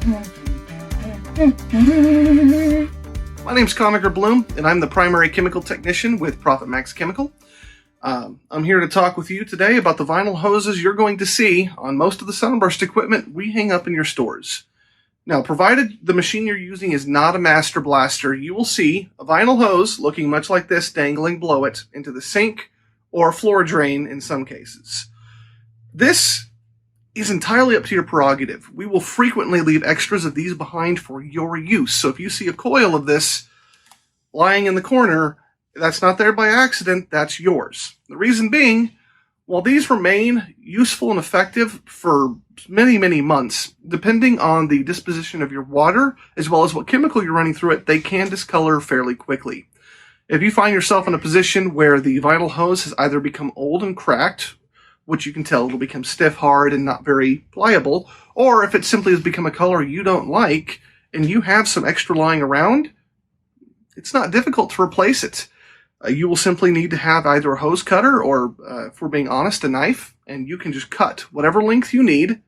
My name's Conacher Bloom, and I'm the primary chemical technician with ProfitMax Chemical. I'm here to talk with you today about the vinyl hoses you're going to see on most of the Sunburst equipment we hang up in your stores. Now, provided the machine you're using is not a master blaster, you will see a vinyl hose looking much like this dangling below it into the sink or floor drain in some cases. This is entirely up to your prerogative. We will frequently leave extras of these behind for your use. So if you see a coil of this lying in the corner, that's not there by accident, that's yours. The reason being, while these remain useful and effective for many, many months, depending on the disposition of your water, as well as what chemical you're running through it, they can discolor fairly quickly. If you find yourself in a position where the vinyl hose has either become old and cracked, which you can tell it'll become stiff, hard, and not very pliable, or if it simply has become a color you don't like, and you have some extra lying around, it's not difficult to replace it. You will simply need to have either a hose cutter or, if we're being honest, a knife, and you can just cut whatever length you need,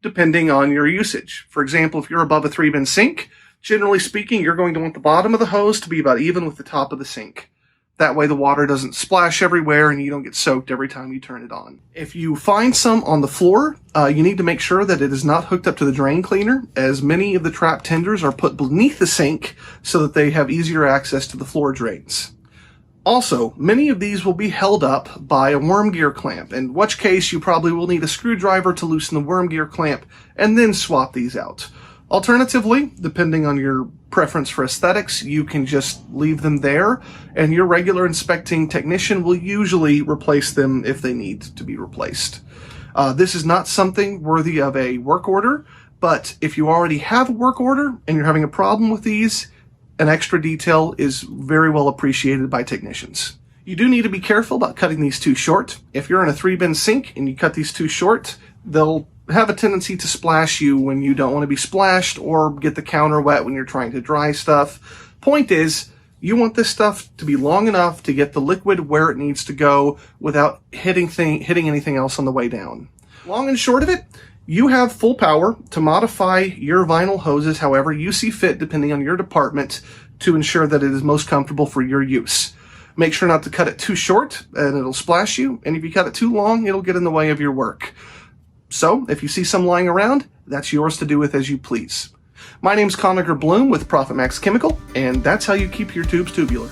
depending on your usage. For example, if you're above a 3-bin sink, generally speaking, you're going to want the bottom of the hose to be about even with the top of the sink. That way the water doesn't splash everywhere and you don't get soaked every time you turn it on. If you find some on the floor, you need to make sure that it is not hooked up to the drain cleaner, as many of the trap tenders are put beneath the sink so that they have easier access to the floor drains. Also, many of these will be held up by a worm gear clamp, in which case you probably will need a screwdriver to loosen the worm gear clamp and then swap these out. Alternatively, depending on your preference for aesthetics, you can just leave them there, and your regular inspecting technician will usually replace them if they need to be replaced. This is not something worthy of a work order, but if you already have a work order and you're having a problem with these, an extra detail is very well appreciated by technicians. You do need to be careful about cutting these too short. If you're in a 3-bin sink and you cut these too short, they'll have a tendency to splash you when you don't want to be splashed, or get the counter wet when you're trying to dry stuff. Point is, you want this stuff to be long enough to get the liquid where it needs to go without hitting anything else on the way down. Long and short of it, you have full power to modify your vinyl hoses however you see fit depending on your department to ensure that it is most comfortable for your use. Make sure not to cut it too short and it'll splash you, and if you cut it too long, it'll get in the way of your work. So, if you see some lying around, that's yours to do with as you please. My name's Conacher Bloom with ProfitMax Chemical, and that's how you keep your tubes tubular.